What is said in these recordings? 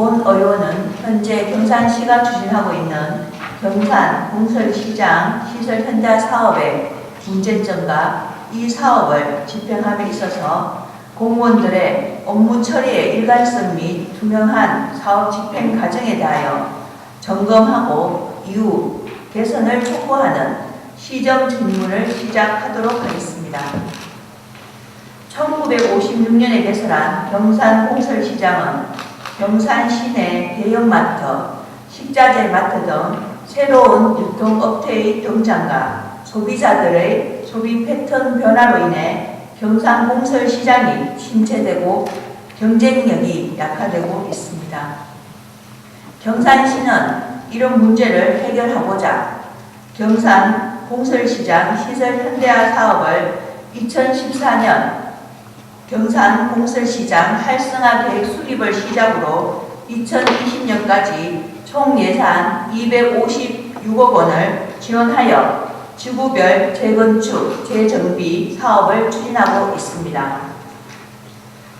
본 의원은 현재 경산시가 추진하고 있는 경산 공설시장 시설 현대화 사업의 문제점과 이 사업을 집행함에 있어서 공무원들의 업무 처리의 일관성 및 투명한 사업 집행 과정에 대하여 점검하고 이후 개선을 촉구하는 시정 질문을 시작하도록 하겠습니다. 1956년에 개설한 경산공설시장은 경산 시내 대형마트, 식자재 마트 등 새로운 유통업체의 등장과 소비자들의 소비 패턴 변화로 인해 경산공설시장이 침체되고 경쟁력이 약화되고 있습니다. 경산시는 이런 문제를 해결하고자 경산공설시장 시설 현대화 사업을 2014년 경산공설시장 활성화 계획 수립을 시작으로 2020년까지 총 예산 256억 원을 지원하여 지구별 재건축, 재정비 사업을 추진하고 있습니다.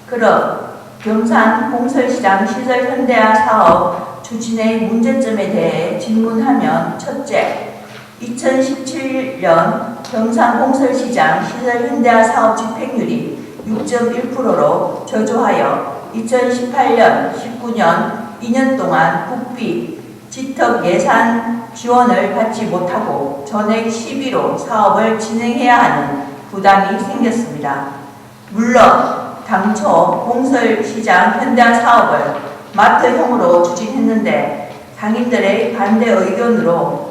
그럼 경산공설시장 시설 현대화 사업 추진의 문제점에 대해 질문하면 첫째, 2017년 경산공설시장 시설 현대화 사업 집행률이 6.1%로 저조하여 2018년, 19년 2년 동안 국비, 지턱 예산 지원을 받지 못하고 전액 시비로 사업을 진행해야 하는 부담이 생겼습니다. 물론 당초 공설시장 현대화 사업을 마트형으로 추진했는데 상인들의 반대 의견으로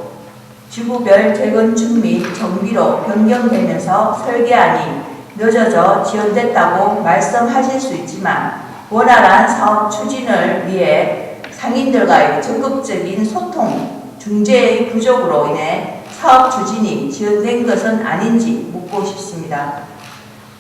지구별 재건축 및 정비로 변경되면서 설계안이 늦어져 지연됐다고 말씀하실 수 있지만 원활한 사업 추진을 위해 상인들과의 적극적인 소통, 중재의 부족으로 인해 사업 추진이 지연된 것은 아닌지 묻고 싶습니다.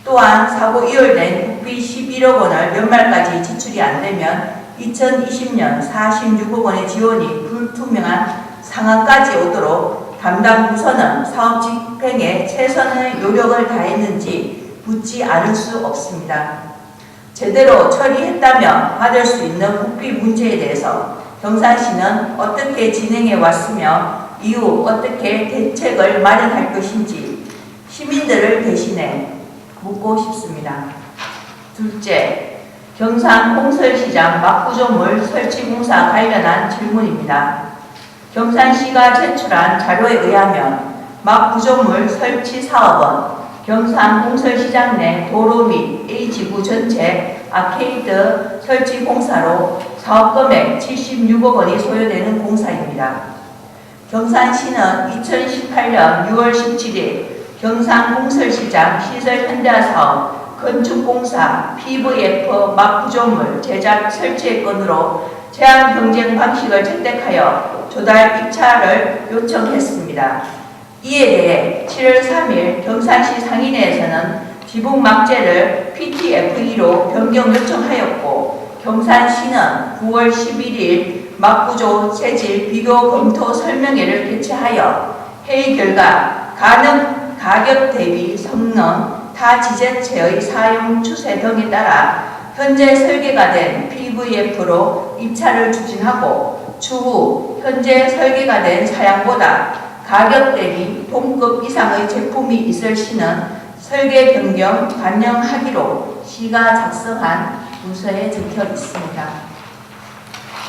또한 사고 이월된 국비 11억 원을 연말까지 지출이 안되면 2020년 46억 원의 지원이 불투명한 상황까지 오도록 담당 부서는 사업 집행에 최선의 노력을 다했는지 묻지 않을 수 없습니다. 제대로 처리했다면 받을 수 있는 국비 문제에 대해서 경산시는 어떻게 진행해 왔으며 이후 어떻게 대책을 마련할 것인지 시민들을 대신해 묻고 싶습니다. 둘째, 경산공설시장 막구조물 설치공사 관련한 질문입니다. 경산시가 제출한 자료에 의하면 막구조물 설치 사업은 경산공설시장 내 도로 및 A지구 전체 아케이드 설치 공사로 사업 금액 76억 원이 소요되는 공사입니다. 경산시는 2018년 6월 17일 경산공설시장 시설 현대화 사업 건축공사 PVF 막구조물 제작 설치의 건으로 제한 경쟁 방식을 채택하여 조달 입찰을 요청했습니다. 이에 대해 7월 3일 경산시 상인회에서는 지붕 막재를 PTFE로 변경 요청하였고 경산시는 9월 11일 막구조 재질 비교 검토 설명회를 개최하여 회의 결과 가격 대비 성능, 타 지자체의 사용 추세 등에 따라 현재 설계가 된 PVF로 입찰을 추진하고 추후 현재 설계가 된 사양보다 가격 대비 동급 이상의 제품이 있을 시는 설계 변경 반영하기로 시가 작성한 문서에 적혀 있습니다.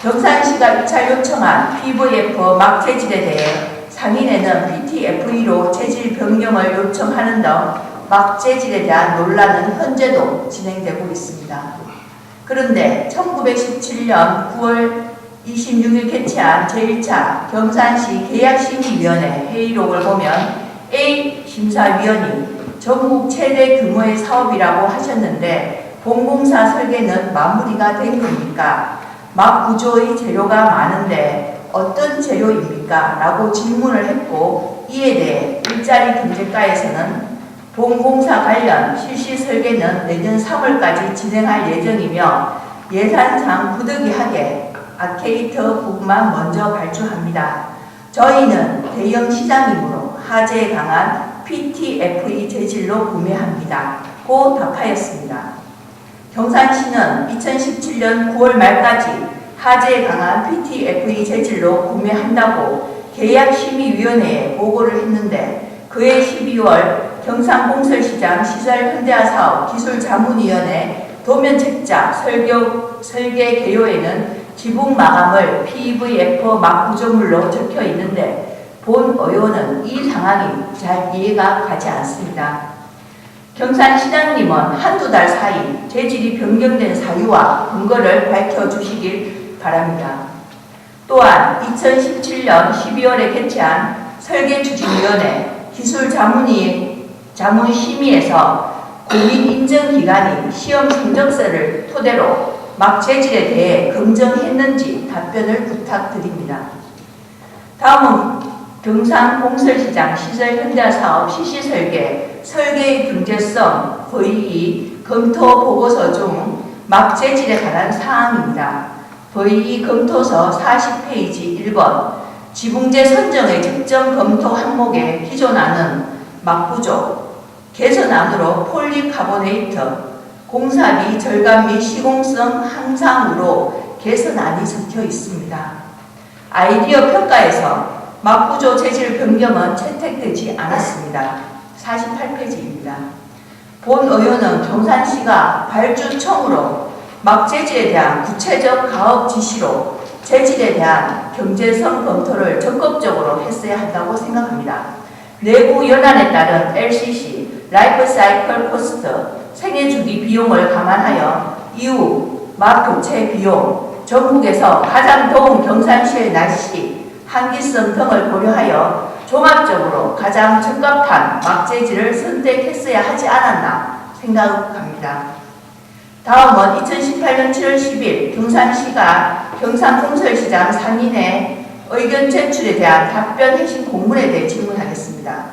경산시가 입찰 요청한 PVF 막 재질에 대해 상인회는 PTFE로 재질 변경을 요청하는 등 막 재질에 대한 논란은 현재도 진행되고 있습니다. 그런데 1917년 9월 26일 개최한 제1차 경산시 계약심의위원회 회의록을 보면 A 심사위원이 전국 최대 규모의 사업이라고 하셨는데 본공사 설계는 마무리가 된 겁니까? 막 구조의 재료가 많은데 어떤 재료입니까? 라고 질문을 했고 이에 대해 일자리 경제과에서는 본공사 관련 실시 설계는 내년 3월까지 진행할 예정이며 예산상 부득이하게 아케이드 부분만 먼저 발주합니다. 저희는 대형 시장이므로 하재에 강한 PTFE 재질로 구매합니다. 고 답하였습니다. 경산시는 2017년 9월 말까지 하재에 강한 PTFE 재질로 구매한다고 계약심의위원회에 보고를 했는데 그해 12월 경상공설시장 시설현대화사업 기술자문위원회 도면책자 설계 개요에는 지붕 마감을 PVF 막 구조물로 적혀 있는데 본 의원은 이 상황이 잘 이해가 가지 않습니다. 경산시장님은 한두 달 사이 재질이 변경된 사유와 근거를 밝혀주시길 바랍니다. 또한 2017년 12월에 개최한 설계추진위원회 기술자문심의에서 공인인정기관이 시험 성적서를 토대로 막 재질에 대해 검증했는지 답변을 부탁드립니다. 다음은 경상공설시장 시설현대사업 실시설계 설계의 경제성 VE 검토 보고서 중 막 재질에 관한 사항입니다. VE 검토서 40페이지 1번 지붕재 선정의 적정 검토 항목에 기존안은 막구조, 개선안으로 폴리카보네이트, 공사비 절감 및 시공성 향상으로 개선안이 적혀 있습니다. 아이디어 평가에서 막구조 재질 변경은 채택되지 않았습니다. 48페이지입니다. 본 의원은 경산시가 발주청으로 막 재질에 대한 구체적 가업 지시로 재질에 대한 경제성 검토를 적극적으로 했어야 한다고 생각합니다. 내부 연한에 따른 LCC, 라이프 사이클 코스트, 생애주기 비용을 감안하여 이후 막 교체 비용, 전국에서 가장 더운 경산시의 날씨, 한기성 등을 고려하여 종합적으로 가장 적합한 막 재질을 선택했어야 하지 않았나 생각합니다. 다음은 2018년 7월 10일 경산시가 경상공설시장 상인의 의견 제출에 대한 답변 핵심 공문에 대해 질문하겠습니다.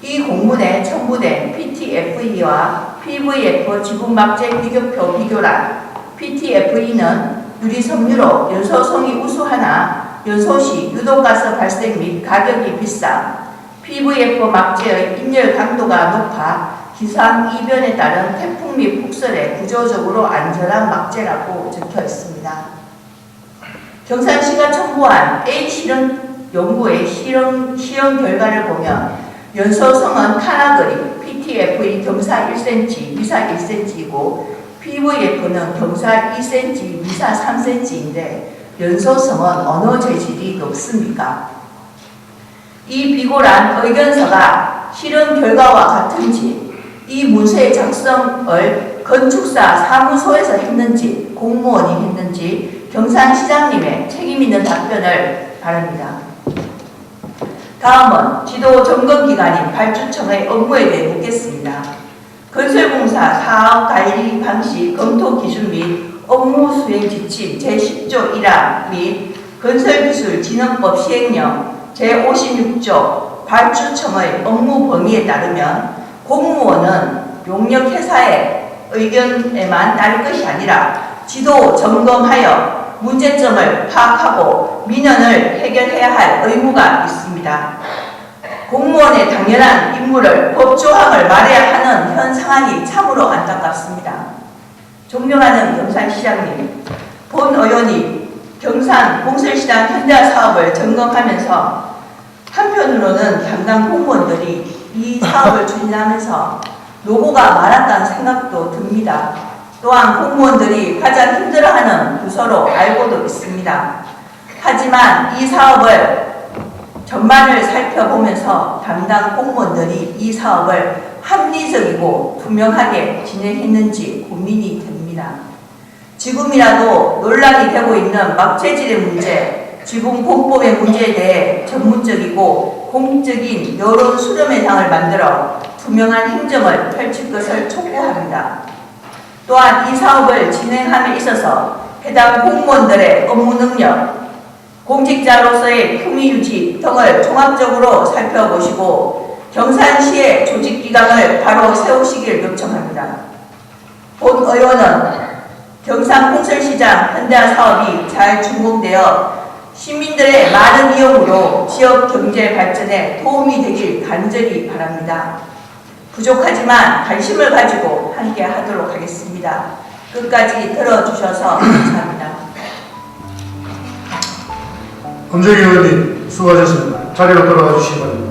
이 공문에 첨부된 PTFE와 PVF 지붕막재 비교표 비교란 PTFE는 유리섬유로 연소성이 우수하나 연소시 유독가스 발생 및 가격이 비싼 PVF 막재의 인열 강도가 높아 기상이변에 따른 태풍 및 폭설에 구조적으로 안전한 막재라고 적혀 있습니다. 경산시가 첨부한 A 실험 연구의 시험 결과를 보면 연소성은 카나그리 PTFE 경사 1cm, 미사 1cm이고 PVF는 경사 2cm, 미사 3cm인데 연소성은 어느 재질이 높습니까? 이 비고란 의견서가 실험 결과와 같은지 이 문서의 작성을 건축사 사무소에서 했는지 공무원이 했는지 경산시장님의 책임있는 답변을 바랍니다. 다음은 지도 점검기관인 발주청의 업무에 대해 묻겠습니다. 건설공사 사업 관리 방식 검토 기준 및 업무 수행 지침 제10조 1항 및 건설기술진흥법 시행령 제56조 발주청의 업무 범위에 따르면 공무원은 용역 회사의 의견에만 따를 것이 아니라 지도 점검하여 문제점을 파악하고 민원을 해결해야 할 의무가 있습니다. 공무원의 당연한 임무를 법조항을 말해야 하는 현 상황이 참으로 안타깝습니다. 존경하는 경산시장님, 본 의원이 경산공설시장 현대화 사업을 점검하면서 한편으로는 담당 공무원들이 이 사업을 추진하면서 노고가 많았다는 생각도 듭니다. 또한 공무원들이 가장 힘들어하는 부서로 알고도 있습니다. 하지만 이 사업을 전반을 살펴보면서 담당 공무원들이 이 사업을 합리적이고 투명하게 진행했는지 고민이 됩니다. 지금이라도 논란이 되고 있는 막재질의 문제, 지붕 공법의 문제에 대해 전문적이고 공적인 여론 수렴의 장을 만들어 투명한 행정을 펼칠 것을 촉구합니다. 또한 이 사업을 진행함에 있어서 해당 공무원들의 업무 능력, 공직자로서의 품위 유지 등을 종합적으로 살펴보시고 경산시의 조직기강을 바로 세우시길 요청합니다. 본 의원은 경상공설시장 현대화 사업이 잘 준공되어 시민들의 많은 이용으로 지역 경제 발전에 도움이 되길 간절히 바랍니다. 부족하지만 관심을 가지고 함께 하도록 하겠습니다. 끝까지 들어주셔서 감사합니다. 검증위원님 수고하셨습니다. 자리로 돌아가 주시기 바랍니다.